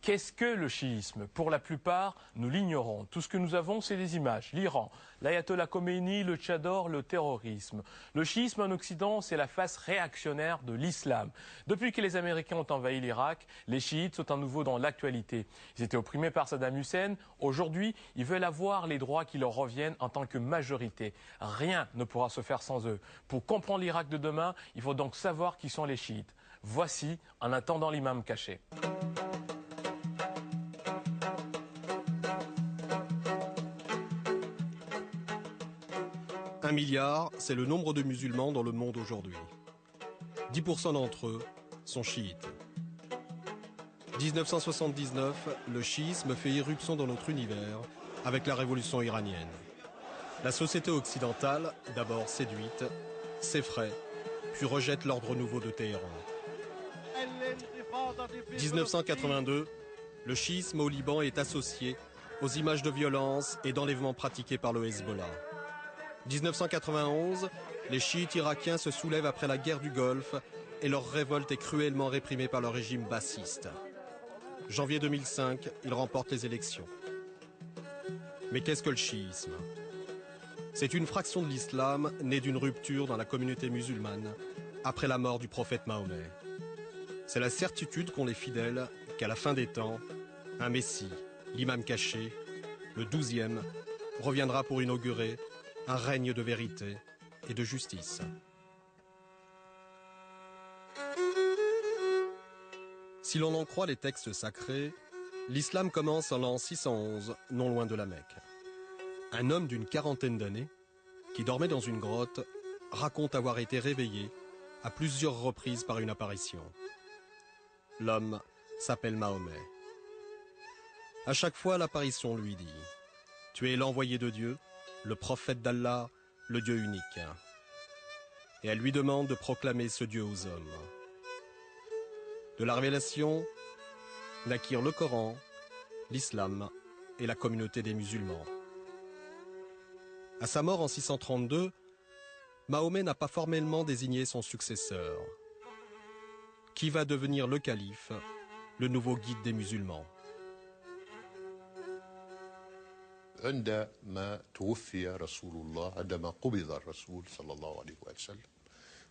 Qu'est-ce que le chiisme? Pour la plupart, nous l'ignorons. Tout ce que nous avons, c'est des images. L'Iran, l'ayatollah Khomeini, le Tchador, le terrorisme. Le chiisme en Occident, c'est la face réactionnaire de l'islam. Depuis que les Américains ont envahi l'Irak, les chiites sont à nouveau dans l'actualité. Ils étaient opprimés par Saddam Hussein. Aujourd'hui, ils veulent avoir les droits qui leur reviennent en tant que majorité. Rien ne pourra se faire sans eux. Pour comprendre l'Irak de demain, il faut donc savoir qui sont les chiites. Voici En attendant l'imam caché. 1 milliard, c'est le nombre de musulmans dans le monde aujourd'hui. 10% d'entre eux sont chiites. 1979, le chiisme fait irruption dans notre univers avec la révolution iranienne. La société occidentale, d'abord séduite, s'effraie, puis rejette l'ordre nouveau de Téhéran. 1982, le chiisme au Liban est associé aux images de violence et d'enlèvement pratiqués par le Hezbollah. 1991, les chiites irakiens se soulèvent après la guerre du Golfe et leur révolte est cruellement réprimée par le régime bassiste. Janvier 2005, ils remportent les élections. Mais qu'est-ce que le chiisme? C'est une fraction de l'islam née d'une rupture dans la communauté musulmane après la mort du prophète Mahomet. C'est la certitude qu'ont les fidèles qu'à la fin des temps, un messie, l'imam caché, le 12e, reviendra pour inaugurer un règne de vérité et de justice. Si l'on en croit les textes sacrés, l'islam commence en l'an 611, non loin de la Mecque. Un homme d'une quarantaine d'années, qui dormait dans une grotte, raconte avoir été réveillé à plusieurs reprises par une apparition. L'homme s'appelle Mahomet. À chaque fois, l'apparition lui dit « Tu es l'envoyé de Dieu, le prophète d'Allah, le Dieu unique. » Et elle lui demande de proclamer ce Dieu aux hommes. De la révélation naquirent le Coran, l'islam et la communauté des musulmans. À sa mort en 632, Mahomet n'a pas formellement désigné son successeur. Qui va devenir le calife, le nouveau guide des musulmans? عندما توفي رسول الله عندما قبض الرسول صلى الله عليه وسلم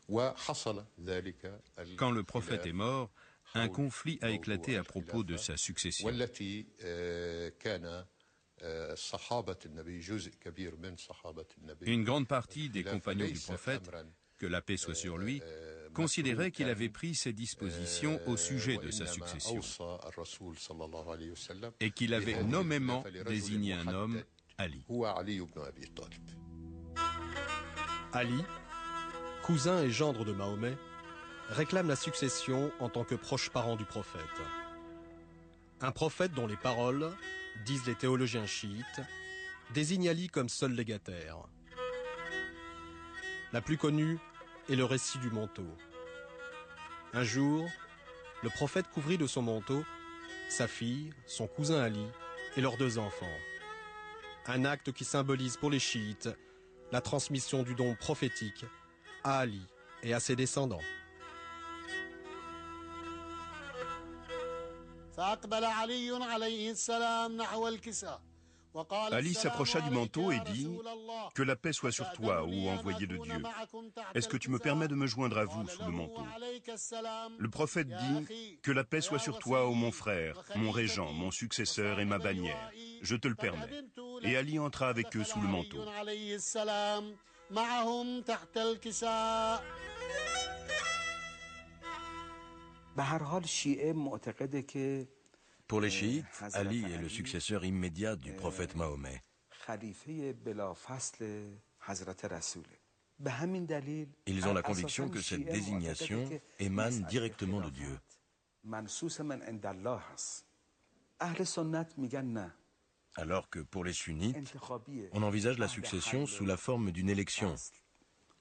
وحصل ذلك. Quand le prophète est mort, un conflit a éclaté à propos de sa succession. والتي كان صحابة النبي جزء كبير من صحابة النبي. Une grande partie des compagnons du prophète, que la paix soit sur lui, considérait qu'il avait pris ses dispositions au sujet de sa succession et qu'il avait nommément désigné un homme, Ali. Ali, cousin et gendre de Mahomet, réclame la succession en tant que proche parent du prophète. Un prophète dont les paroles, disent les théologiens chiites, désigne Ali comme seul légataire. La plus connue est le récit du manteau. Un jour, le prophète couvrit de son manteau sa fille, son cousin Ali et leurs 2 enfants. Un acte qui symbolise pour les chiites la transmission du don prophétique à Ali et à ses descendants. Ali s'approcha du manteau et dit « Que la paix soit sur toi, ô envoyé de Dieu. Est-ce que tu me permets de me joindre à vous sous le manteau ?» Le prophète dit « Que la paix soit sur toi, ô mon frère, mon régent, mon successeur et ma bannière. Je te le permets. » Et Ali entra avec eux sous le manteau. Pour les chiites, Ali est le successeur immédiat du prophète Mahomet. Ils ont la conviction que cette désignation émane directement de Dieu. Alors que pour les sunnites, on envisage la succession sous la forme d'une élection.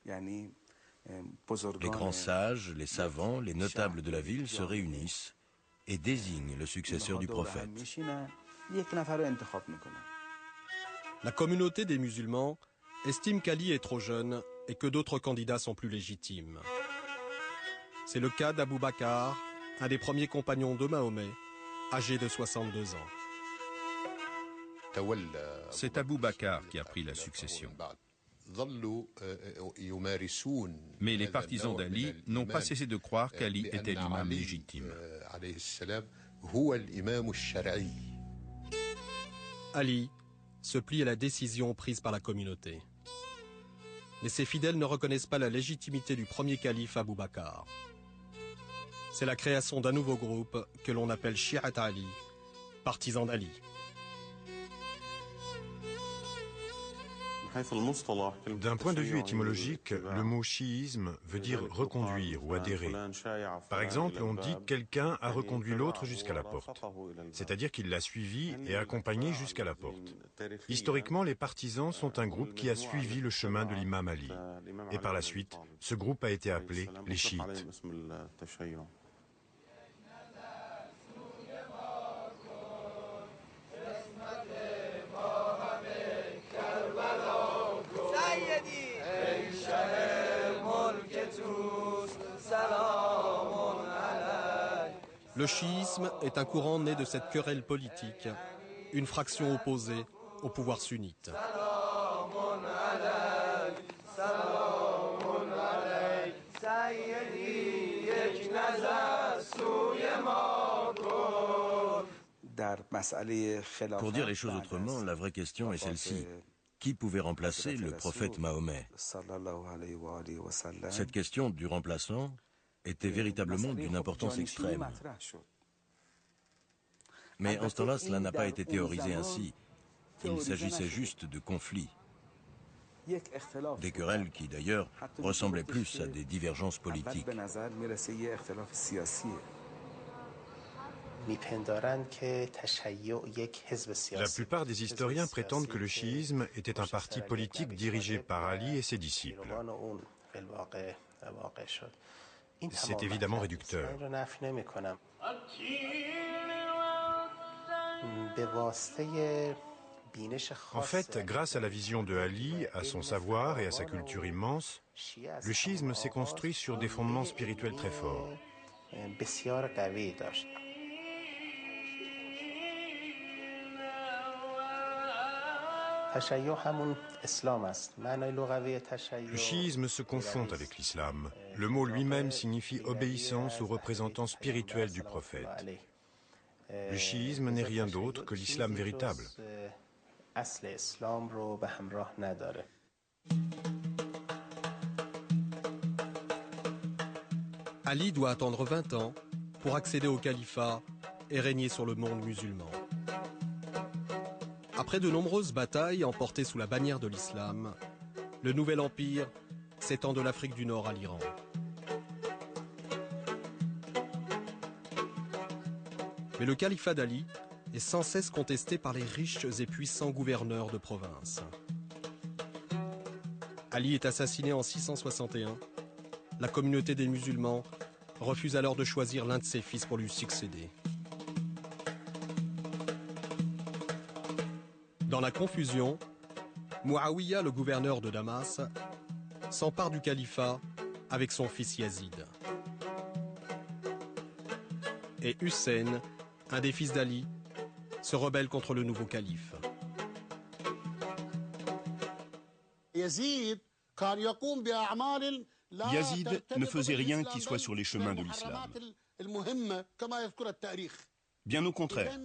Les grands sages, les savants, les notables de la ville se réunissent et désigne le successeur du prophète. La communauté des musulmans estime qu'Ali est trop jeune et que d'autres candidats sont plus légitimes. C'est le cas d'Abou Bakr, un des premiers compagnons de Mahomet, âgé de 62 ans. C'est Abou Bakr qui a pris la succession. Mais les partisans d'Ali n'ont pas cessé de croire qu'Ali était l'imam légitime. Ali se plie à la décision prise par la communauté. Mais ses fidèles ne reconnaissent pas la légitimité du premier calife Abou Bakr. C'est la création d'un nouveau groupe que l'on appelle Shi'at Ali, partisans d'Ali. D'un point de vue étymologique, le mot chiisme veut dire reconduire ou adhérer. Par exemple, on dit que quelqu'un a reconduit l'autre jusqu'à la porte, c'est-à-dire qu'il l'a suivi et accompagné jusqu'à la porte. Historiquement, les partisans sont un groupe qui a suivi le chemin de l'imam Ali. Et par la suite, ce groupe a été appelé les chiites. Le chiisme est un courant né de cette querelle politique, une fraction opposée au pouvoir sunnite. Pour dire les choses autrement, la vraie question est celle-ci. Qui pouvait remplacer le prophète Mahomet? Cette question du remplaçant était véritablement d'une importance extrême. Mais en ce temps-là, cela n'a pas été théorisé ainsi. Il s'agissait juste de conflits. Des querelles qui, d'ailleurs, ressemblaient plus à des divergences politiques. La plupart des historiens prétendent que le chiisme était un parti politique dirigé par Ali et ses disciples. C'est évidemment réducteur. En fait, grâce à la vision de Ali, à son savoir et à sa culture immense, le chiisme s'est construit sur des fondements spirituels très forts. Le chiisme se confond avec l'islam. Le mot lui-même signifie obéissance aux représentants spirituels du prophète. Le chiisme n'est rien d'autre que l'islam véritable. Ali doit attendre 20 ans pour accéder au califat et régner sur le monde musulman. Après de nombreuses batailles emportées sous la bannière de l'islam, le nouvel empire s'étend de l'Afrique du Nord à l'Iran. Mais le califat d'Ali est sans cesse contesté par les riches et puissants gouverneurs de province. Ali est assassiné en 661. La communauté des musulmans refuse alors de choisir l'un de ses fils pour lui succéder. Dans la confusion, Muawiyah, le gouverneur de Damas, s'empare du califat avec son fils Yazid. Et Hussein, un des fils d'Ali, se rebelle contre le nouveau calife. Yazid ne faisait rien qui soit sur les chemins de l'islam. Bien au contraire,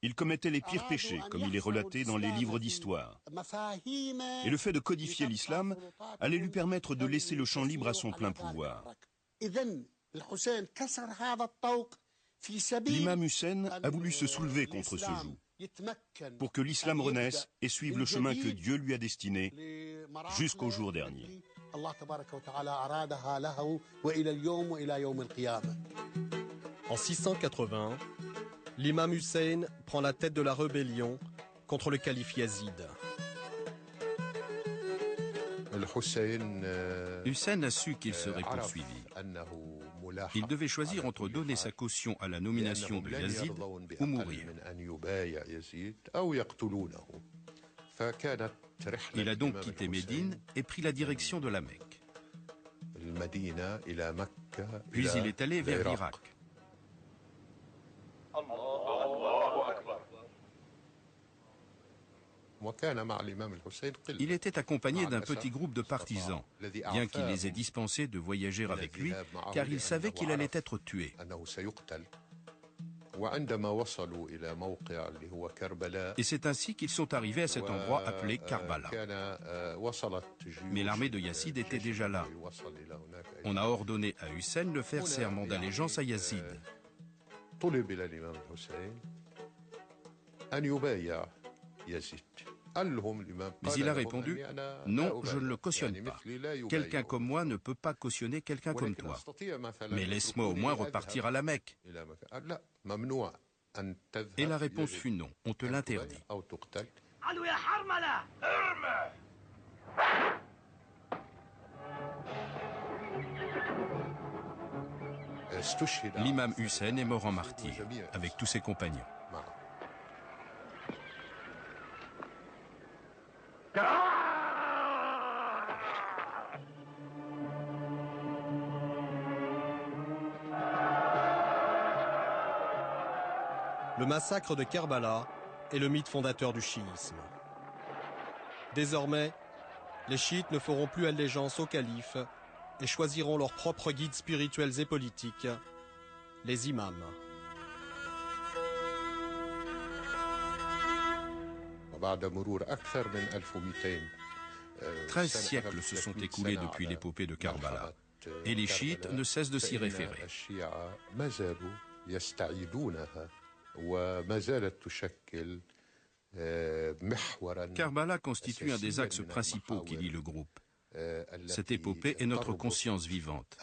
il commettait les pires péchés, comme il est relaté dans les livres d'histoire. Et le fait de codifier l'islam allait lui permettre de laisser le champ libre à son plein pouvoir. L'imam Hussein a voulu se soulever contre ce joug, pour que l'islam renaisse et suive le chemin que Dieu lui a destiné jusqu'au jour dernier. En 680, l'imam Hussein prend la tête de la rébellion contre le calife Yazid. Hussein a su qu'il serait poursuivi. Il devait choisir entre donner sa caution à la nomination de Yazid ou mourir. Il a donc quitté Médine et pris la direction de la Mecque. Puis il est allé vers l'Irak. Il était accompagné d'un petit groupe de partisans, bien qu'il les ait dispensés de voyager avec lui, car il savait qu'il allait être tué. Et c'est ainsi qu'ils sont arrivés à cet endroit appelé Karbala. Mais l'armée de Yazid était déjà là. On a ordonné à Hussein de faire serment d'allégeance à Yazid. Mais il a répondu « Non, je ne le cautionne pas. Quelqu'un comme moi ne peut pas cautionner quelqu'un comme toi. Mais laisse-moi au moins repartir à la Mecque. » Et la réponse fut non, on te l'interdit. L'imam Hussein est mort en martyr, avec tous ses compagnons. Le massacre de Karbala est le mythe fondateur du chiisme. Désormais, les chiites ne feront plus allégeance au calife et choisiront leurs propres guides spirituels et politiques, les imams. 13 siècles se sont écoulés depuis l'épopée de Karbala, et les chiites ne cessent de s'y référer. Karbala constitue un des axes principaux qui lie le groupe. Cette épopée est notre conscience vivante.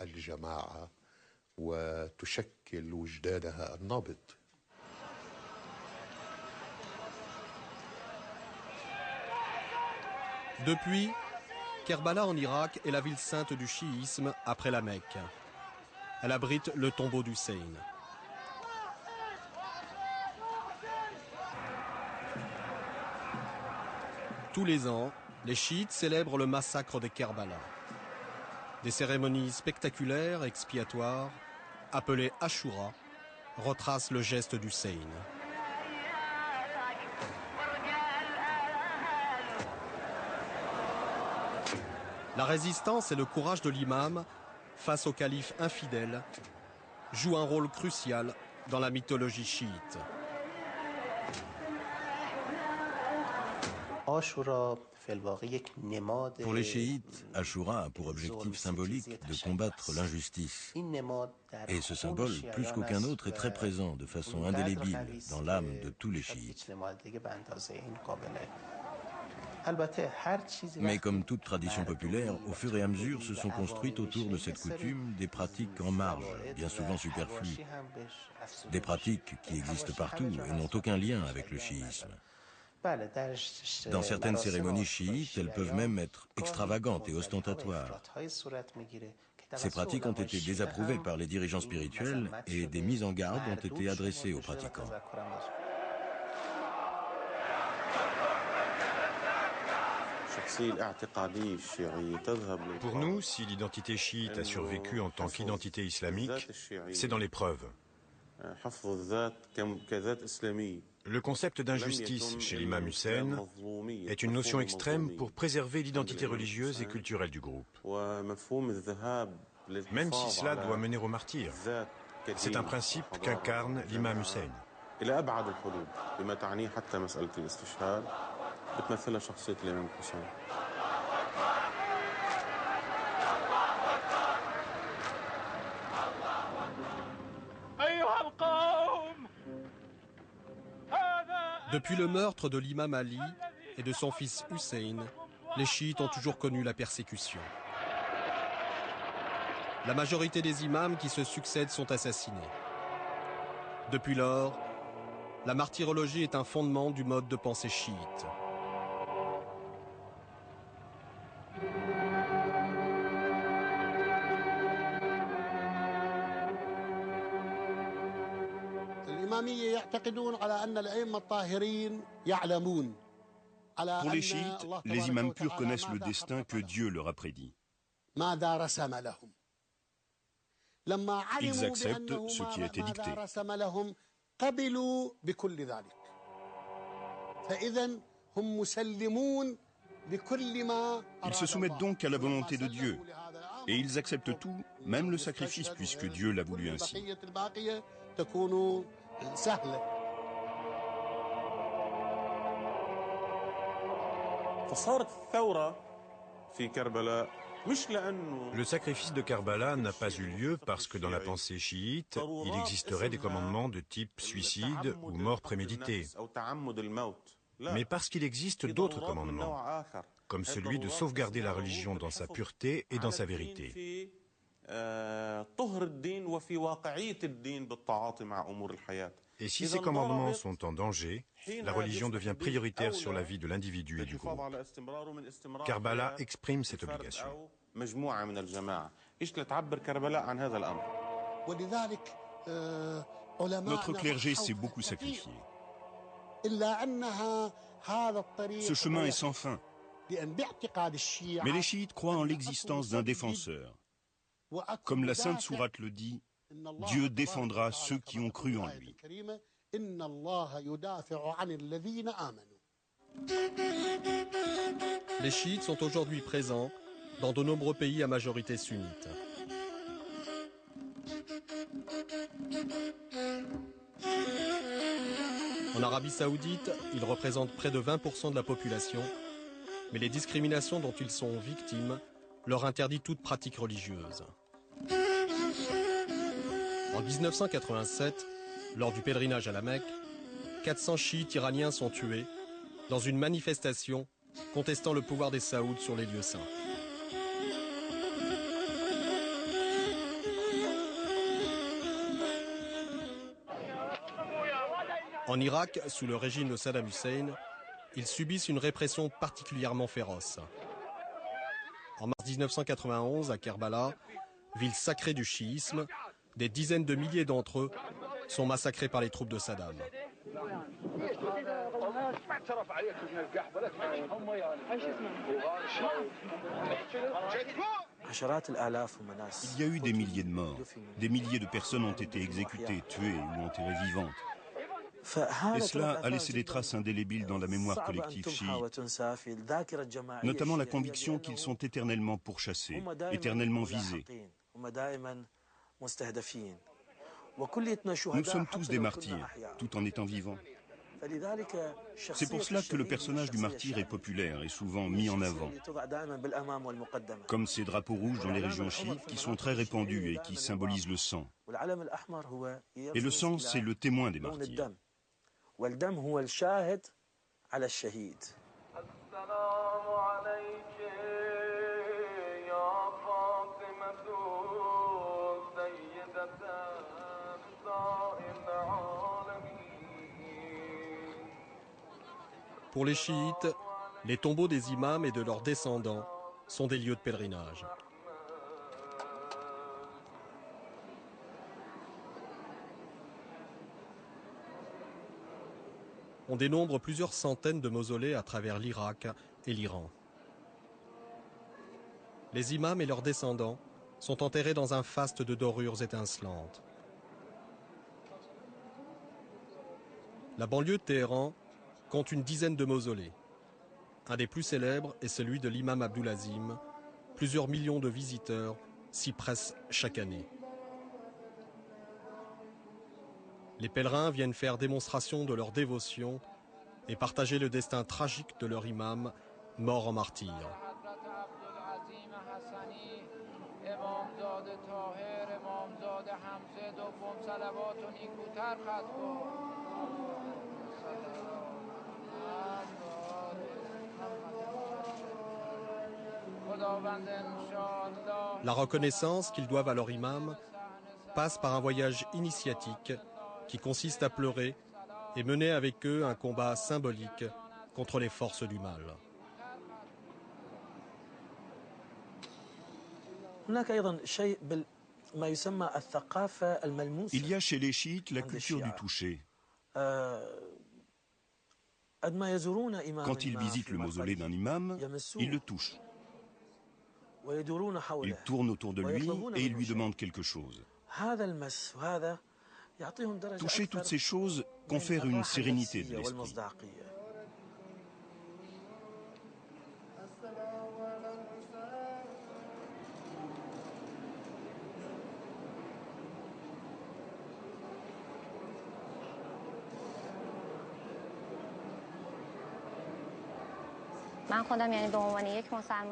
Depuis, Kerbala en Irak est la ville sainte du chiisme après la Mecque. Elle abrite le tombeau d'Hussein. Tous les ans, les chiites célèbrent le massacre de Kerbala. Des cérémonies spectaculaires, expiatoires, appelées Ashura, retracent le geste d'Hussein. La résistance et le courage de l'imam face au calife infidèle jouent un rôle crucial dans la mythologie chiite. Pour les chiites, Ashura a pour objectif symbolique de combattre l'injustice. Et ce symbole, plus qu'aucun autre, est très présent de façon indélébile dans l'âme de tous les chiites. Mais comme toute tradition populaire, au fur et à mesure se sont construites autour de cette coutume des pratiques en marge, bien souvent superflues. Des pratiques qui existent partout et n'ont aucun lien avec le chiisme. Dans certaines cérémonies chiites, elles peuvent même être extravagantes et ostentatoires. Ces pratiques ont été désapprouvées par les dirigeants spirituels et des mises en garde ont été adressées aux pratiquants. Pour nous, si l'identité chiite a survécu en tant qu'identité islamique, c'est dans les preuves. Le concept d'injustice chez l'imam Hussein est une notion extrême pour préserver l'identité religieuse et culturelle du groupe. Même si cela doit mener au martyr, c'est un principe qu'incarne l'imam Hussein. Depuis le meurtre de l'imam Ali et de son fils Hussein, les chiites ont toujours connu la persécution. La majorité des imams qui se succèdent sont assassinés. Depuis lors, la martyrologie est un fondement du mode de pensée chiite. Pour les chiites, les imams purs connaissent le destin que Dieu leur a prédit. Ils acceptent ce qui a été dicté. Ils se soumettent donc à la volonté de Dieu. Et ils acceptent tout, même le sacrifice, puisque Dieu l'a voulu ainsi. Le sacrifice de Karbala n'a pas eu lieu parce que dans la pensée chiite, il existerait des commandements de type suicide ou mort préméditée, mais parce qu'il existe d'autres commandements, comme celui de sauvegarder la religion dans sa pureté et dans sa vérité. Et si ces commandements sont en danger, la religion devient prioritaire sur la vie de l'individu et du groupe. Karbala exprime cette obligation. Notre clergé s'est beaucoup sacrifié. Ce chemin est sans fin. Mais les chiites croient en l'existence d'un défenseur. Comme la Sainte Sourate le dit, Dieu défendra ceux qui ont cru en lui. Les chiites sont aujourd'hui présents dans de nombreux pays à majorité sunnite. En Arabie Saoudite, ils représentent près de 20% de la population, mais les discriminations dont ils sont victimes leur interdisent toute pratique religieuse. En 1987, lors du pèlerinage à la Mecque, 400 chiites iraniens sont tués dans une manifestation contestant le pouvoir des Saouds sur les lieux saints. En Irak, sous le régime de Saddam Hussein, ils subissent une répression particulièrement féroce. En mars 1991, à Kerbala, ville sacrée du chiisme, des dizaines de milliers d'entre eux sont massacrés par les troupes de Saddam. Il y a eu des milliers de morts. Des milliers de personnes ont été exécutées, tuées ou enterrées vivantes. Et cela a laissé des traces indélébiles dans la mémoire collective chiite, notamment la conviction qu'ils sont éternellement pourchassés, éternellement visés. Nous sommes tous des martyrs, tout en étant vivants. C'est pour cela que le personnage du martyr est populaire et souvent mis en avant, comme ces drapeaux rouges dans les régions chiites qui sont très répandus et qui symbolisent le sang. Et le sang, c'est le témoin des martyrs. Pour les chiites, les tombeaux des imams et de leurs descendants sont des lieux de pèlerinage. On dénombre plusieurs centaines de mausolées à travers l'Irak et l'Iran. Les imams et leurs descendants sont enterrés dans un faste de dorures étincelantes. La banlieue de Téhéran compte une dizaine de mausolées. Un des plus célèbres est celui de l'imam Abdulazim. Plusieurs millions de visiteurs s'y pressent chaque année. Les pèlerins viennent faire démonstration de leur dévotion et partager le destin tragique de leur imam, mort en martyr. La reconnaissance qu'ils doivent à leur imam passe par un voyage initiatique qui consiste à pleurer et mener avec eux un combat symbolique contre les forces du mal. Il y a chez les chiites la culture du toucher. Quand ils visitent le mausolée d'un imam, ils le touchent. Ils tournent autour de lui et ils lui demandent quelque chose. Toucher toutes ces choses confère une sérénité de l'esprit.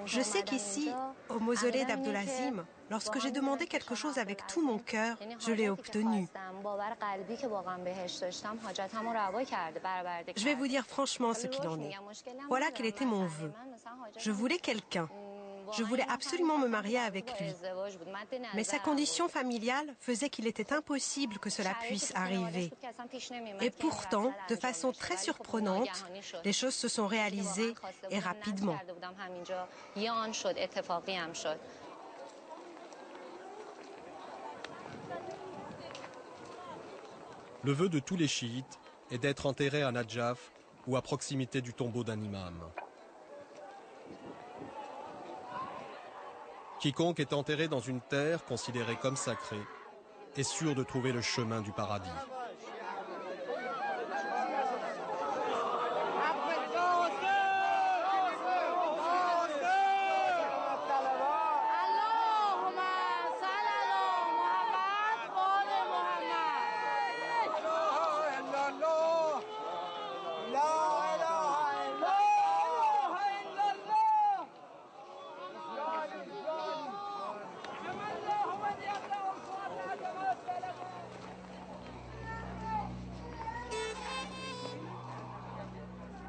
Je sais qu'ici, au mausolée d'Abdulazim, lorsque j'ai demandé quelque chose avec tout mon cœur, je l'ai obtenu. Je vais vous dire franchement ce qu'il en est. Voilà quel était mon vœu. Je voulais quelqu'un. Je voulais absolument me marier avec lui. Mais sa condition familiale faisait qu'il était impossible que cela puisse arriver. Et pourtant, de façon très surprenante, les choses se sont réalisées et rapidement. Le vœu de tous les chiites est d'être enterré à Nadjaf ou à proximité du tombeau d'un imam. Quiconque est enterré dans une terre considérée comme sacrée est sûr de trouver le chemin du paradis.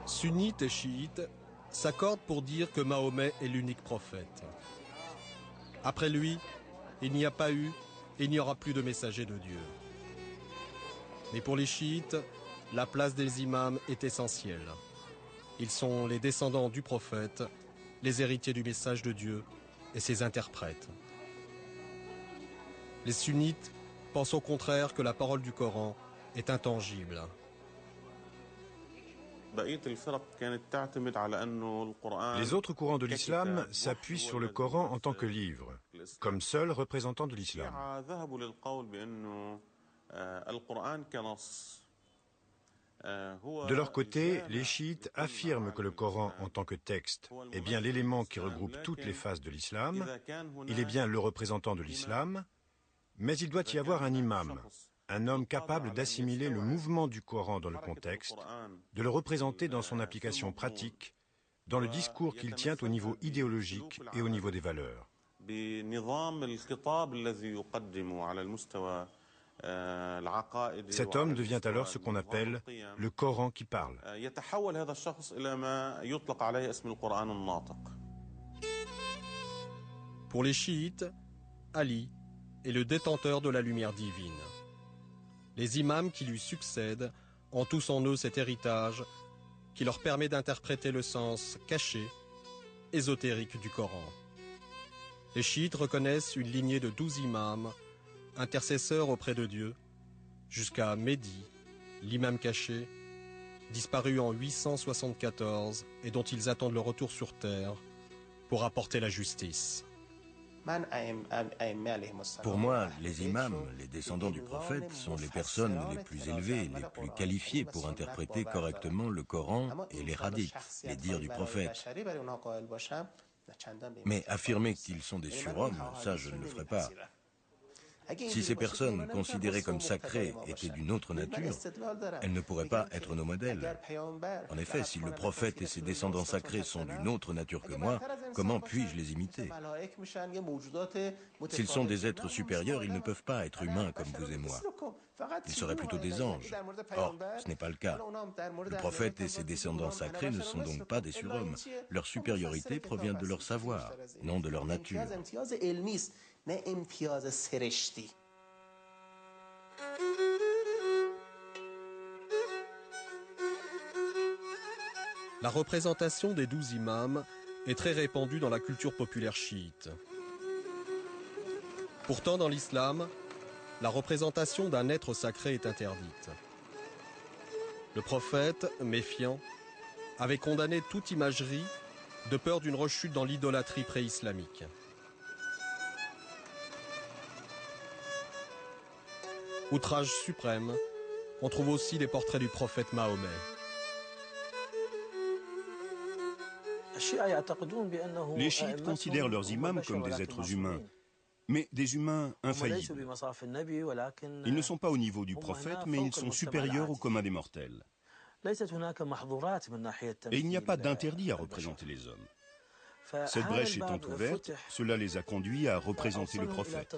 Sunnites et chiites s'accordent pour dire que Mahomet est l'unique prophète. Après lui, il n'y a pas eu et il n'y aura plus de messager de Dieu. Mais pour les chiites, la place des imams est essentielle. Ils sont les descendants du prophète, les héritiers du message de Dieu et ses interprètes. Les sunnites pensent au contraire que la parole du Coran est intangible. Les autres courants de l'islam s'appuient sur le Coran en tant que livre, comme seul représentant de l'islam. De leur côté, les chiites affirment que le Coran en tant que texte est bien l'élément qui regroupe toutes les phases de l'islam, il est bien le représentant de l'islam, mais il doit y avoir un imam, un homme capable d'assimiler le mouvement du Coran dans le contexte, de le représenter dans son application pratique, dans le discours qu'il tient au niveau idéologique et au niveau des valeurs. Cet homme devient alors ce qu'on appelle le Coran qui parle. Pour les chiites, Ali est le détenteur de la lumière divine. Les imams qui lui succèdent ont tous en eux cet héritage qui leur permet d'interpréter le sens caché, ésotérique du Coran. Les chiites reconnaissent une lignée de 12 imams, intercesseurs auprès de Dieu, jusqu'à Mehdi, l'imam caché, disparu en 874 et dont ils attendent le retour sur terre pour apporter la justice. Pour moi, les imams, les descendants du prophète, sont les personnes les plus élevées, les plus qualifiées pour interpréter correctement le Coran et les hadiths, les dires du prophète. Mais affirmer qu'ils sont des surhommes, ça je ne le ferai pas. Si ces personnes considérées comme sacrées étaient d'une autre nature, elles ne pourraient pas être nos modèles. En effet, si le prophète et ses descendants sacrés sont d'une autre nature que moi, comment puis-je les imiter? S'ils sont des êtres supérieurs, ils ne peuvent pas être humains comme vous et moi. Ils seraient plutôt des anges. Or, ce n'est pas le cas. Le prophète et ses descendants sacrés ne sont donc pas des surhommes. Leur supériorité provient de leur savoir, non de leur nature. La représentation des 12 imams est très répandue dans la culture populaire chiite. Pourtant, dans l'islam, la représentation d'un être sacré est interdite. Le prophète, méfiant, avait condamné toute imagerie de peur d'une rechute dans l'idolâtrie pré-islamique. Outrage suprême, on trouve aussi les portraits du prophète Mahomet. Les chiites considèrent leurs imams comme des êtres humains, mais des humains infaillibles. Ils ne sont pas au niveau du prophète, mais ils sont supérieurs au commun des mortels. Et il n'y a pas d'interdit à représenter les hommes. Cette brèche étant ouverte, cela les a conduits à représenter le prophète.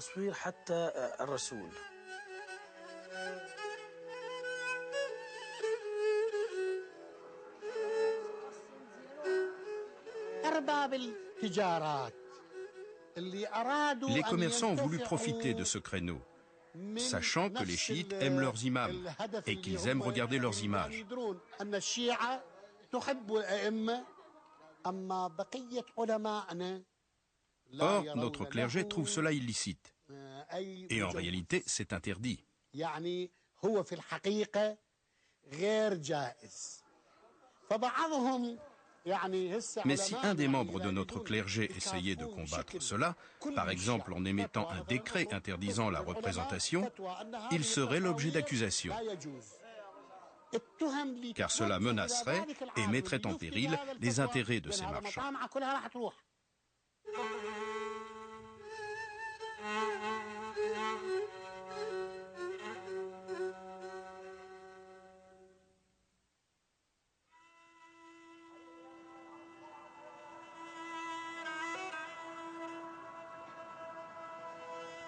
Les commerçants ont voulu profiter de ce créneau, sachant que les chiites aiment leurs imams et qu'ils aiment regarder leurs images. Or, notre clergé trouve cela illicite. Et en réalité, c'est interdit. Mais si un des membres de notre clergé essayait de combattre cela, par exemple en émettant un décret interdisant la représentation, il serait l'objet d'accusation. Car cela menacerait et mettrait en péril les intérêts de ces marchands.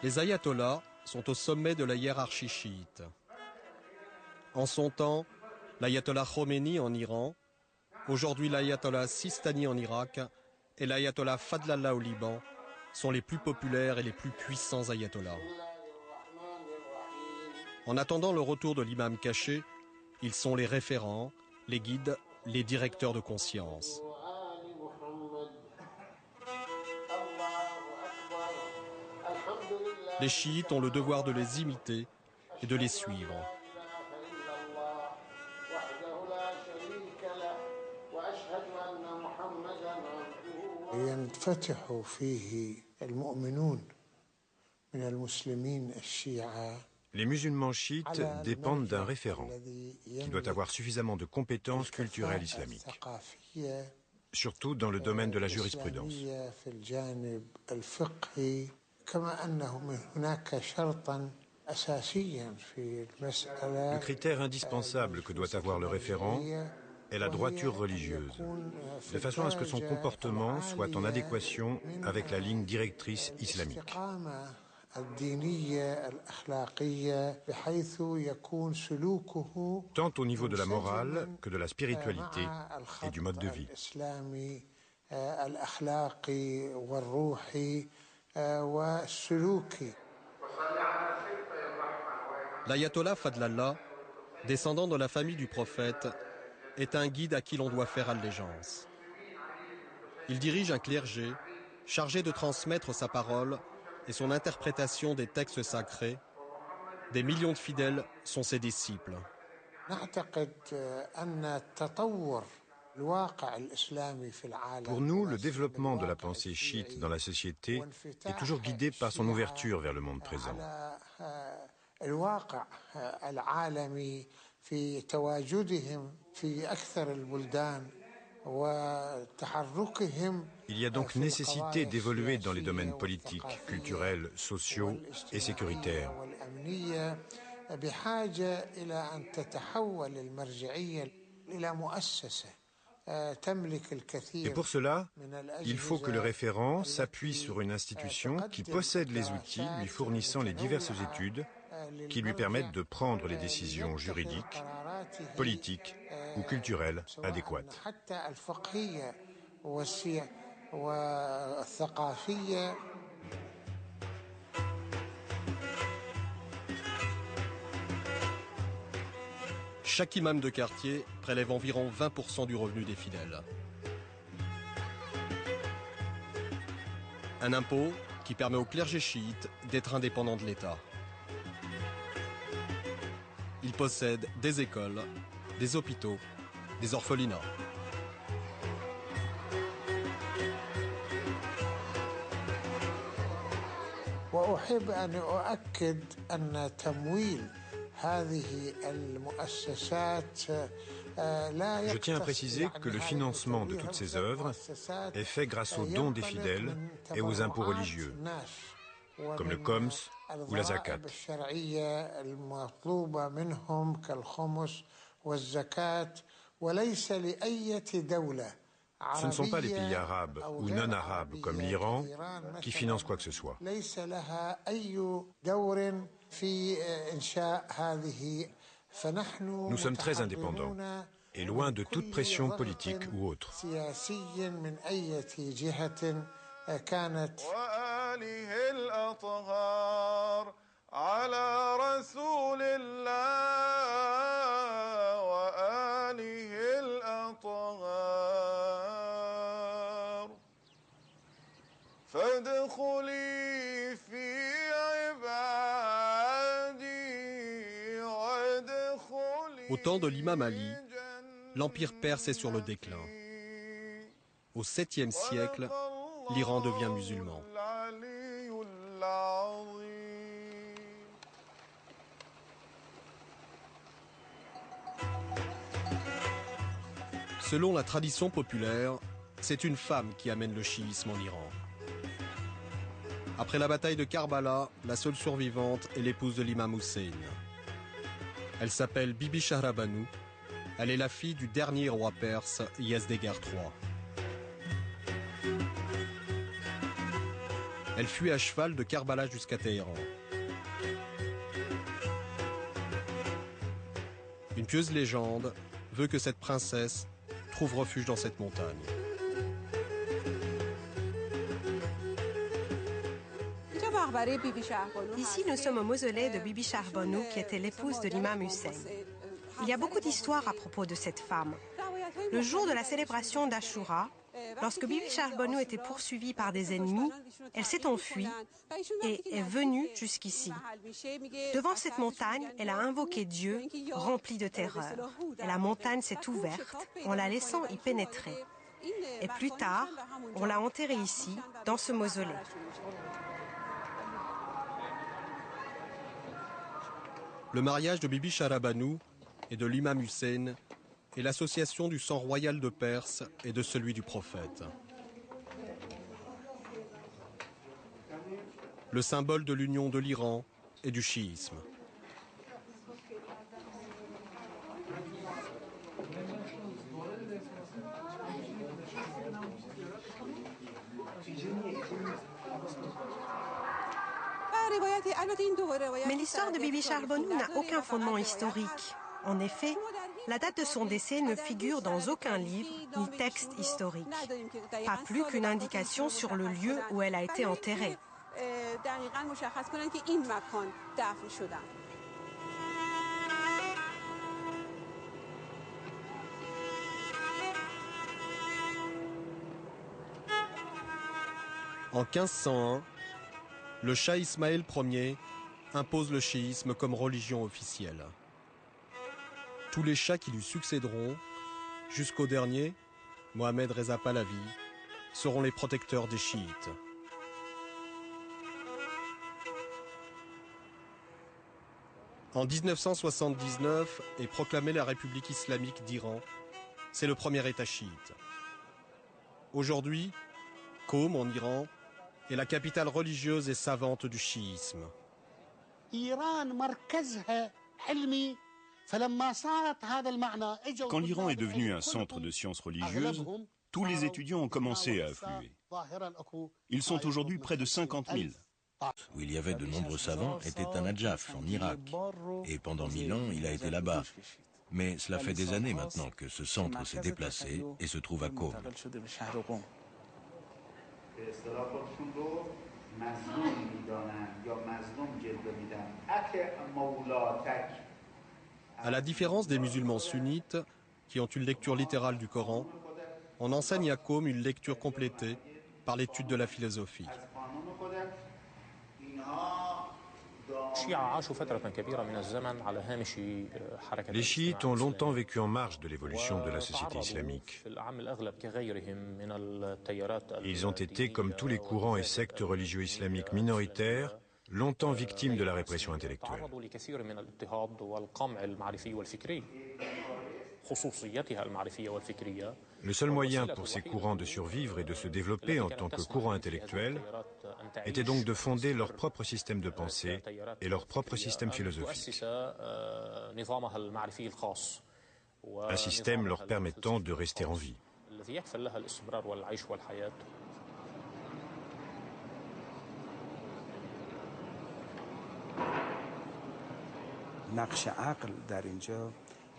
Les ayatollahs sont au sommet de la hiérarchie chiite. En son temps, l'ayatollah Khomeini en Iran, aujourd'hui l'ayatollah Sistani en Irak et l'ayatollah Fadlallah au Liban sont les plus populaires et les plus puissants ayatollahs. En attendant le retour de l'imam caché, ils sont les référents, les guides, les directeurs de conscience. Les chiites ont le devoir de les imiter et de les suivre. Les musulmans chiites dépendent d'un référent qui doit avoir suffisamment de compétences culturelles islamiques, surtout dans le domaine de la jurisprudence. Le critère indispensable que doit avoir le référent est la droiture religieuse, de façon à ce que son comportement soit en adéquation avec la ligne directrice islamique. Tant au niveau de la morale que de la spiritualité et du mode de vie. L'ayatollah Fadlallah, descendant de la famille du prophète, est un guide à qui l'on doit faire allégeance. Il dirige un clergé chargé de transmettre sa parole et son interprétation des textes sacrés. Des millions de fidèles sont ses disciples. Pour nous, le développement de la pensée chiite dans la société est toujours guidé par son ouverture vers le monde présent. Il y a donc nécessité d'évoluer dans les domaines politiques, culturels, sociaux et sécuritaires. Et pour cela, il faut que le référent s'appuie sur une institution qui possède les outils lui fournissant les diverses études qui lui permettent de prendre les décisions juridiques, politiques ou culturelles adéquates. Chaque imam de quartier prélève environ 20% du revenu des fidèles. Un impôt qui permet au clergé chiite d'être indépendant de l'État. Il possède des écoles, des hôpitaux, des orphelinats. Je tiens à préciser que le financement de toutes ces œuvres est fait grâce aux dons des fidèles et aux impôts religieux, comme le Khoms ou la Zakat. Ce ne sont pas les pays arabes ou non arabes comme l'Iran qui financent quoi que ce soit. Nous sommes très indépendants et loin de toute pression politique ou autre. Au temps de l'imam Ali, l'empire perse est sur le déclin. Au 7e siècle, l'Iran devient musulman. Selon la tradition populaire, c'est une femme qui amène le chiisme en Iran. Après la bataille de Karbala, la seule survivante est l'épouse de l'imam Hussein. Elle s'appelle Bibi Shahrbanu. Elle est la fille du dernier roi perse, Yazdégar III. Elle fuit à cheval de Karbala jusqu'à Téhéran. Une pieuse légende veut que cette princesse trouve refuge dans cette montagne. Ici, nous sommes au mausolée de Bibi Shahrbanu, qui était l'épouse de l'imam Hussein. Il y a beaucoup d'histoires à propos de cette femme. Le jour de la célébration d'Ashura, lorsque Bibi Shahrbanu était poursuivie par des ennemis, elle s'est enfuie et est venue jusqu'ici. Devant cette montagne, elle a invoqué Dieu, rempli de terreur. Et la montagne s'est ouverte en la laissant y pénétrer. Et plus tard, on l'a enterrée ici, dans ce mausolée. Le mariage de Bibi Shahrbanu et de l'imam Hussein est l'association du sang royal de Perse et de celui du prophète. Le symbole de l'union de l'Iran et du chiisme. Mais l'histoire de Bibi Shahrbanu n'a aucun fondement historique. En effet, la date de son décès ne figure dans aucun livre ni texte historique. Pas plus qu'une indication sur le lieu où elle a été enterrée. En 1501, le Shah Ismaël Ier impose le chiisme comme religion officielle. Tous les chahs qui lui succéderont, jusqu'au dernier, Mohamed Reza Pahlavi, seront les protecteurs des chiites. En 1979 est proclamée la République islamique d'Iran. C'est le premier État chiite. Aujourd'hui, Qom en Iran est la capitale religieuse et savante du chiisme. Quand l'Iran est devenu un centre de sciences religieuses, tous les étudiants ont commencé à affluer. Ils sont aujourd'hui près de 50 000. Où il y avait de nombreux savants était à Najaf, en Irak. Et pendant 1000 ans, il a été là-bas. Mais cela fait des années maintenant que ce centre s'est déplacé et se trouve à Qom. À la différence des musulmans sunnites, qui ont une lecture littérale du Coran, on enseigne à Qom une lecture complétée par l'étude de la philosophie. Les chiites ont longtemps vécu en marge de l'évolution de la société islamique. Ils ont été, comme tous les courants et sectes religieux islamiques minoritaires, longtemps victimes de la répression intellectuelle. Le seul moyen pour ces courants de survivre et de se développer en tant que courant intellectuel était donc de fonder leur propre système de pensée et leur propre système philosophique. un système leur permettant de rester en vie.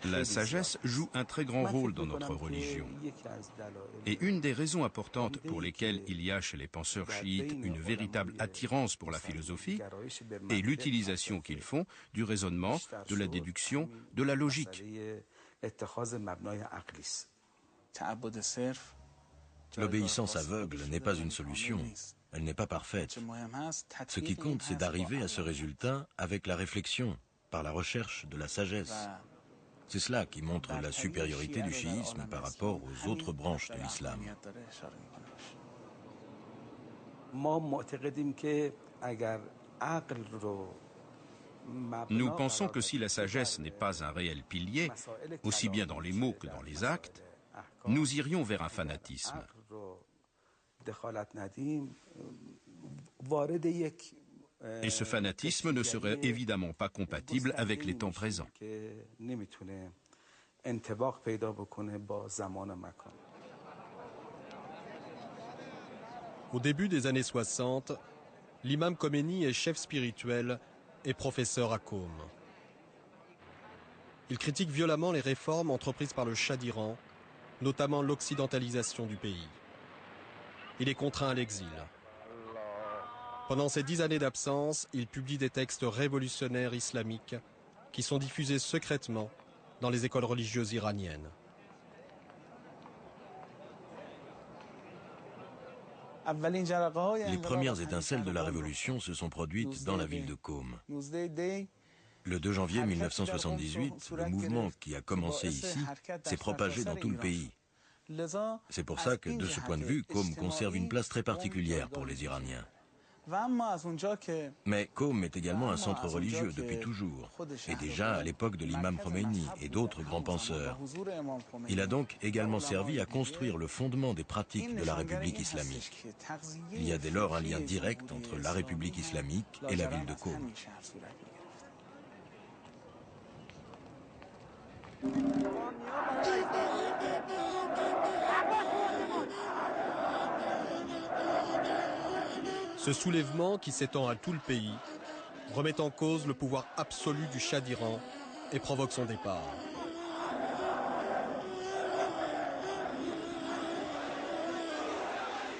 La sagesse joue un très grand rôle dans notre religion. Et une des raisons importantes pour lesquelles il y a chez les penseurs chiites une véritable attirance pour la philosophie est l'utilisation qu'ils font du raisonnement, de la déduction, de la logique. L'obéissance aveugle n'est pas une solution. Elle n'est pas parfaite. Ce qui compte, c'est d'arriver à ce résultat avec la réflexion, par la recherche de la sagesse. C'est cela qui montre la supériorité du chiisme par rapport aux autres branches de l'islam. Nous pensons que si la sagesse n'est pas un réel pilier, aussi bien dans les mots que dans les actes, nous irions vers un fanatisme. Et ce fanatisme ne serait évidemment pas compatible avec les temps présents. Au début des années 60, l'imam Khomeini est chef spirituel et professeur à Qom. Il critique violemment les réformes entreprises par le Shah d'Iran, notamment l'occidentalisation du pays. Il est contraint à l'exil. Pendant ces 10 années d'absence, il publie des textes révolutionnaires islamiques qui sont diffusés secrètement dans les écoles religieuses iraniennes. Les premières étincelles de la révolution se sont produites dans la ville de Qom. Le 2 janvier 1978, le mouvement qui a commencé ici s'est propagé dans tout le pays. C'est pour ça que, de ce point de vue, Qom conserve une place très particulière pour les Iraniens. Mais Qom est également un centre religieux depuis toujours, et déjà à l'époque de l'imam Khomeini et d'autres grands penseurs. Il a donc également servi à construire le fondement des pratiques de la République islamique. Il y a dès lors un lien direct entre la République islamique et la ville de Qom. Ce soulèvement, qui s'étend à tout le pays, remet en cause le pouvoir absolu du Shah d'Iran et provoque son départ.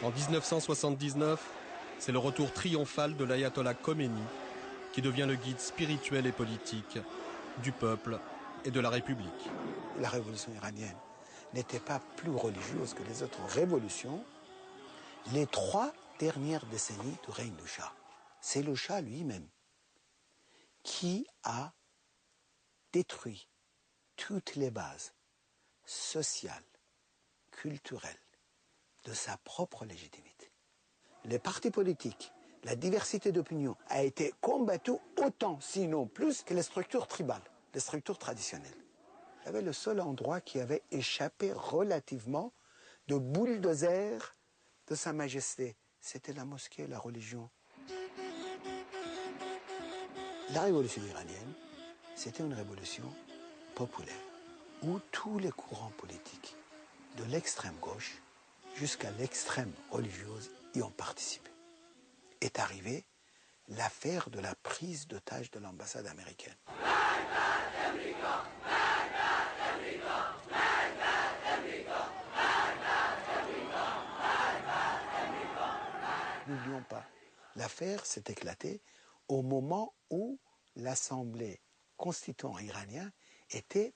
En 1979, c'est le retour triomphal de l'ayatollah Khomeini qui devient le guide spirituel et politique du peuple et de la République. La révolution iranienne n'était pas plus religieuse que les autres révolutions. Les 3 dernières décennies du règne du Shah, c'est le Shah lui-même qui a détruit toutes les bases sociales, culturelles de sa propre légitimité. Les partis politiques, la diversité d'opinion a été combattue autant, sinon plus, que les structures tribales, les structures traditionnelles. Il y avait le seul endroit qui avait échappé relativement de bulldozer de Sa Majesté. C'était la mosquée, la religion. La révolution iranienne, c'était une révolution populaire, où tous les courants politiques, de l'extrême gauche jusqu'à l'extrême religieuse, y ont participé. Est arrivée l'affaire de la prise d'otage de l'ambassade américaine. N'oublions pas, l'affaire s'est éclatée au moment où l'Assemblée constituante iranienne était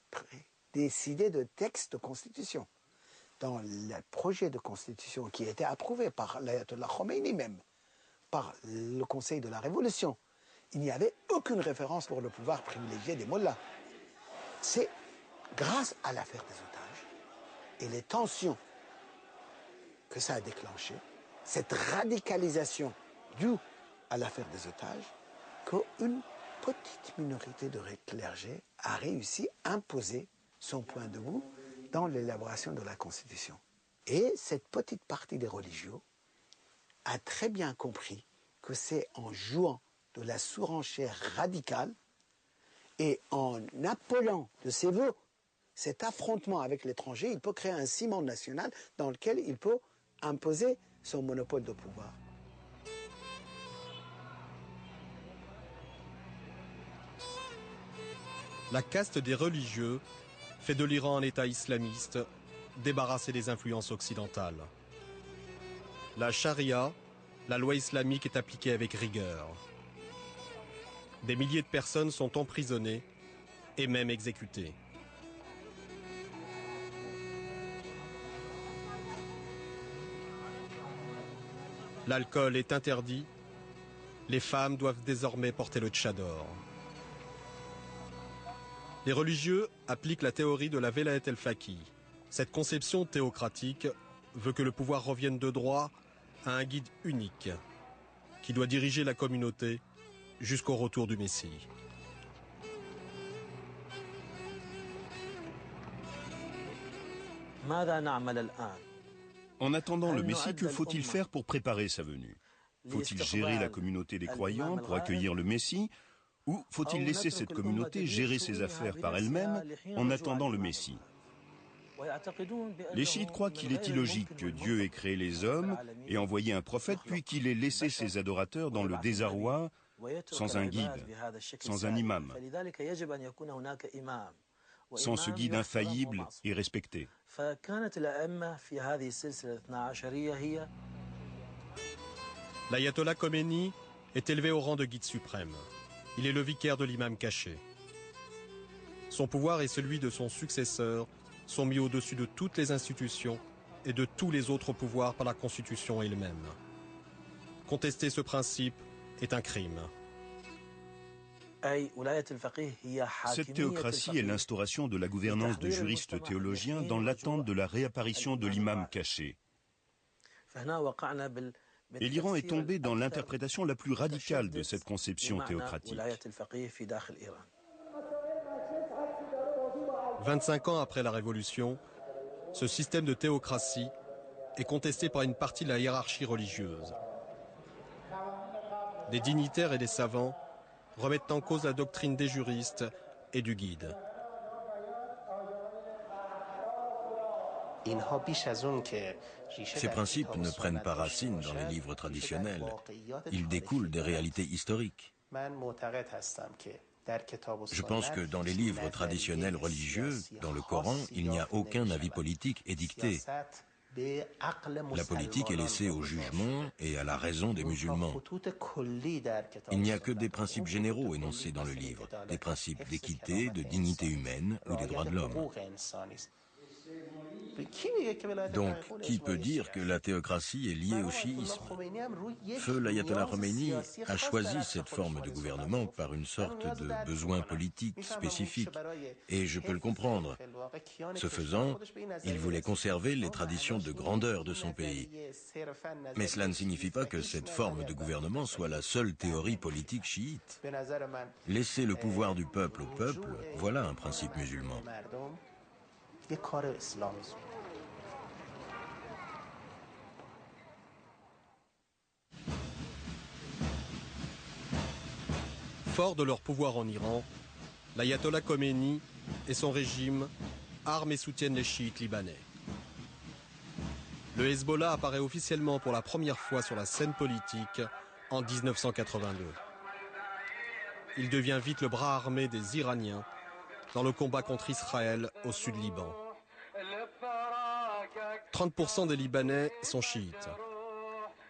décidée de texte de constitution. Dans le projet de constitution qui a été approuvé par l'ayatollah Khomeini même, par le Conseil de la Révolution, il n'y avait aucune référence pour le pouvoir privilégié des mollahs. C'est grâce à l'affaire des otages et les tensions que ça a déclenché, cette radicalisation due à l'affaire des otages, qu'une petite minorité de clergés a réussi à imposer son point de vue dans l'élaboration de la Constitution. Et cette petite partie des religieux a très bien compris que c'est en jouant de la surenchère radicale et en appelant de ses voeux cet affrontement avec l'étranger, il peut créer un ciment national dans lequel il peut imposer son monopole de pouvoir. La caste des religieux fait de l'Iran un État islamiste, débarrassé des influences occidentales. La charia, la loi islamique, est appliquée avec rigueur. Des milliers de personnes sont emprisonnées et même exécutées. L'alcool est interdit. Les femmes doivent désormais porter le tchador. Les religieux appliquent la théorie de la Velayat el-Faqih. Cette conception théocratique veut que le pouvoir revienne de droit à un guide unique qui doit diriger la communauté jusqu'au retour du Messie. En attendant le Messie, que faut-il faire pour préparer sa venue? Faut-il gérer la communauté des croyants pour accueillir le Messie? Ou faut-il laisser cette communauté gérer ses affaires par elle-même en attendant le Messie? Les chiites croient qu'il est illogique que Dieu ait créé les hommes et envoyé un prophète, puis qu'il ait laissé ses adorateurs dans le désarroi, sans un guide, sans un imam, sans ce guide infaillible et respecté. L'ayatollah Khomeini est élevé au rang de guide suprême. Il est le vicaire de l'imam caché. Son pouvoir et celui de son successeur sont mis au-dessus de toutes les institutions et de tous les autres pouvoirs par la Constitution elle-même. Contester ce principe est un crime. Cette théocratie est l'instauration de la gouvernance de juristes théologiens dans l'attente de la réapparition de l'imam caché. Et l'Iran est tombé dans l'interprétation la plus radicale de cette conception théocratique. 25 ans après la Révolution, ce système de théocratie est contesté par une partie de la hiérarchie religieuse. Des dignitaires et des savants remettent en cause la doctrine des juristes et du guide. Ces principes ne prennent pas racine dans les livres traditionnels. Ils découlent des réalités historiques. Je pense que dans les livres traditionnels religieux, dans le Coran, il n'y a aucun avis politique édicté. La politique est laissée au jugement et à la raison des musulmans. Il n'y a que des principes généraux énoncés dans le livre, des principes d'équité, de dignité humaine ou des droits de l'homme. Donc, qui peut dire que la théocratie est liée au chiisme? Feu l'ayatollah Khomeini a choisi cette forme de gouvernement par une sorte de besoin politique spécifique, et je peux le comprendre. Ce faisant, il voulait conserver les traditions de grandeur de son pays. Mais cela ne signifie pas que cette forme de gouvernement soit la seule théorie politique chiite. Laisser le pouvoir du peuple au peuple, voilà un principe musulman. Forts de leur pouvoir en Iran, l'ayatollah Khomeini et son régime arment et soutiennent les chiites libanais. Le Hezbollah apparaît officiellement pour la première fois sur la scène politique en 1982. Il devient vite le bras armé des Iraniens dans le combat contre Israël au sud Liban. 30% des Libanais sont chiites.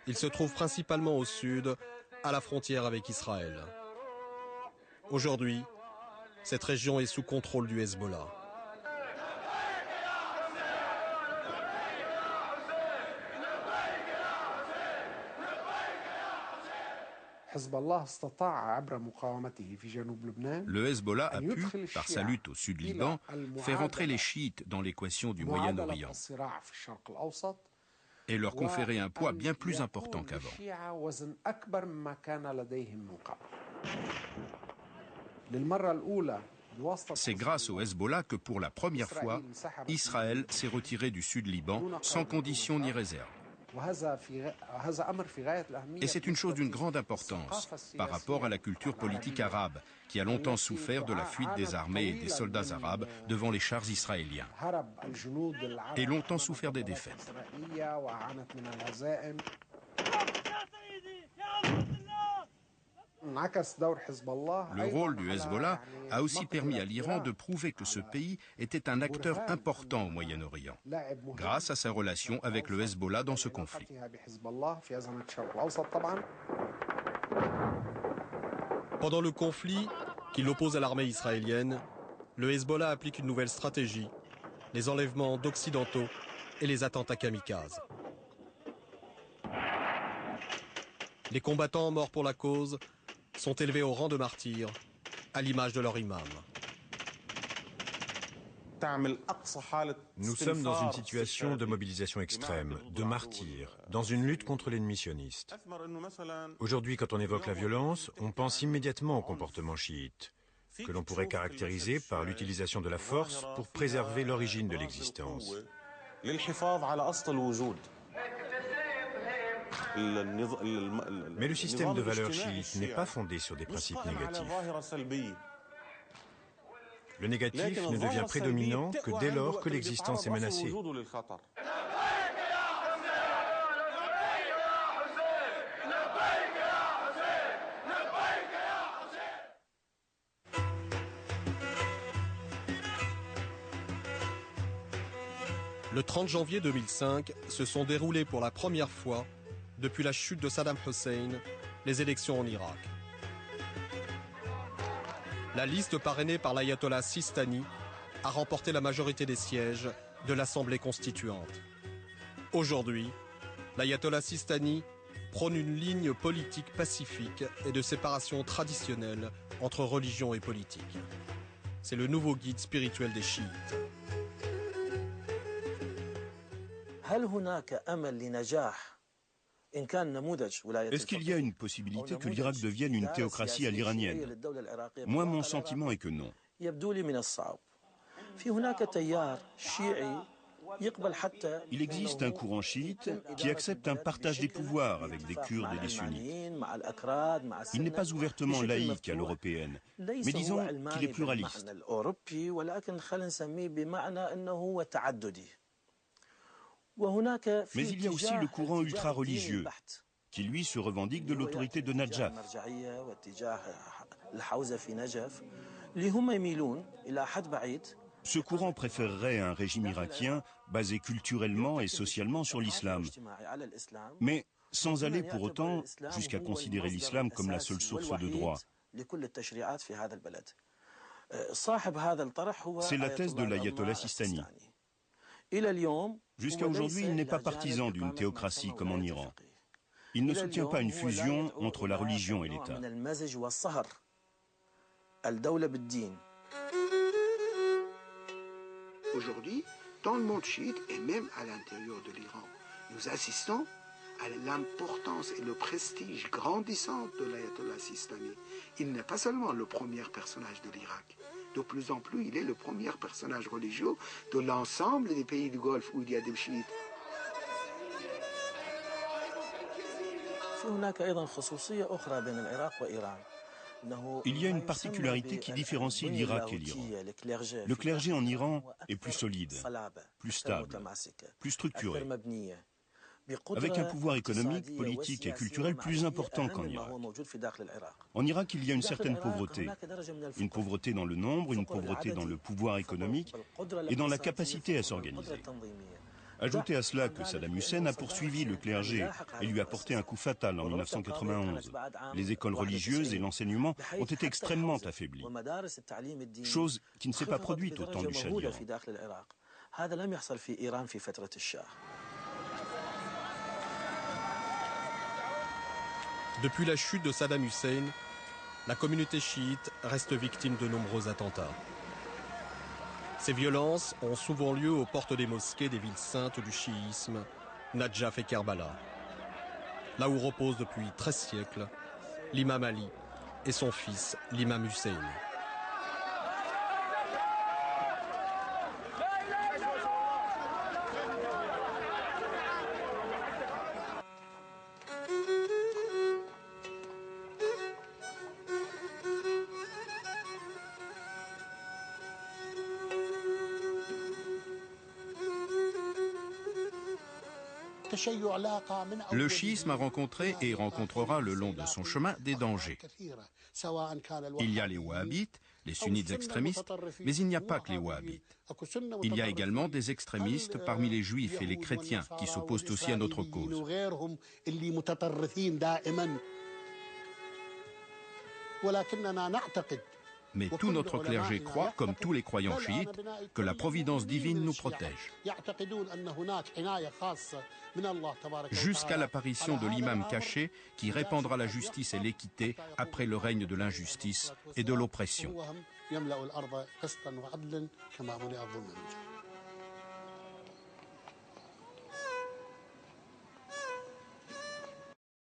Ils se trouvent principalement au sud, à la frontière avec Israël. Aujourd'hui, cette région est sous contrôle du Hezbollah. Le Hezbollah a pu, par sa lutte au sud Liban, faire entrer les chiites dans l'équation du Moyen-Orient et leur conférer un poids bien plus important qu'avant. C'est grâce au Hezbollah que pour la première fois, Israël s'est retiré du sud Liban sans condition ni réserve. Et c'est une chose d'une grande importance par rapport à la culture politique arabe, qui a longtemps souffert de la fuite des armées et des soldats arabes devant les chars israéliens, et longtemps souffert des défaites. Le rôle du Hezbollah a aussi permis à l'Iran de prouver que ce pays était un acteur important au Moyen-Orient, grâce à sa relation avec le Hezbollah dans ce conflit. Pendant le conflit qui l'oppose à l'armée israélienne, le Hezbollah applique une nouvelle stratégie, les enlèvements d'occidentaux et les attentats kamikazes. Les combattants morts pour la cause sont élevés au rang de martyrs, à l'image de leur imam. Nous sommes dans une situation de mobilisation extrême, de martyrs, dans une lutte contre l'ennemi sioniste. Aujourd'hui, quand on évoque la violence, on pense immédiatement au comportement chiite, que l'on pourrait caractériser par l'utilisation de la force pour préserver l'origine de l'existence. Mais le système de valeurs chiites n'est pas fondé sur des principes négatifs. Le négatif ne devient prédominant que dès lors que l'existence est menacée. Le 30 janvier 2005 se sont déroulées pour la première fois, depuis la chute de Saddam Hussein, les élections en Irak. La liste parrainée par l'ayatollah Sistani a remporté la majorité des sièges de l'Assemblée constituante. Aujourd'hui, l'ayatollah Sistani prône une ligne politique pacifique et de séparation traditionnelle entre religion et politique. C'est le nouveau guide spirituel des chiites. Est-ce qu'il y a une possibilité que l'Irak devienne une théocratie à l'iranienne? Moi, mon sentiment est que non. Il existe un courant chiite qui accepte un partage des pouvoirs avec des Kurdes et des sunnites. Il n'est pas ouvertement laïque à l'européenne, mais disons qu'il est pluraliste. Mais il y a aussi le courant ultra-religieux, qui lui se revendique de l'autorité de Najaf. Ce courant préférerait un régime irakien basé culturellement et socialement sur l'islam, mais sans aller pour autant jusqu'à considérer l'islam comme la seule source de droit. C'est la thèse de l'ayatollah Sistani. Jusqu'à aujourd'hui, il n'est pas partisan d'une théocratie comme en Iran. Il ne soutient pas une fusion entre la religion et l'État. Aujourd'hui, dans le monde chiite et même à l'intérieur de l'Iran, nous assistons à l'importance et le prestige grandissant de l'ayatollah Sistani. Il n'est pas seulement le premier personnage de l'Irak. De plus en plus, il est le premier personnage religieux de l'ensemble des pays du Golfe où il y a des chiites. Il y a une particularité qui différencie l'Irak et l'Iran. Le clergé en Iran est plus solide, plus stable, plus structuré, avec un pouvoir économique, politique et culturel plus important qu'en Irak. En Irak, il y a une certaine pauvreté dans le nombre, une pauvreté dans le pouvoir économique et dans la capacité à s'organiser. Ajoutez à cela que Saddam Hussein a poursuivi le clergé et lui a porté un coup fatal en 1991. Les écoles religieuses et l'enseignement ont été extrêmement affaiblis, chose qui ne s'est pas produite au temps du Shah d'Iran. Depuis la chute de Saddam Hussein, la communauté chiite reste victime de nombreux attentats. Ces violences ont souvent lieu aux portes des mosquées des villes saintes du chiisme, Najaf et Kerbala, là où reposent depuis 13 siècles l'imam Ali et son fils, l'imam Hussein. Le chiisme a rencontré et rencontrera le long de son chemin des dangers. Il y a les wahhabites, les sunnites extrémistes, mais il n'y a pas que les wahhabites. Il y a également des extrémistes parmi les juifs et les chrétiens qui s'opposent aussi à notre cause. Mais tout notre clergé croit, comme tous les croyants chiites, que la providence divine nous protège. Jusqu'à l'apparition de l'imam caché qui répandra la justice et l'équité après le règne de l'injustice et de l'oppression.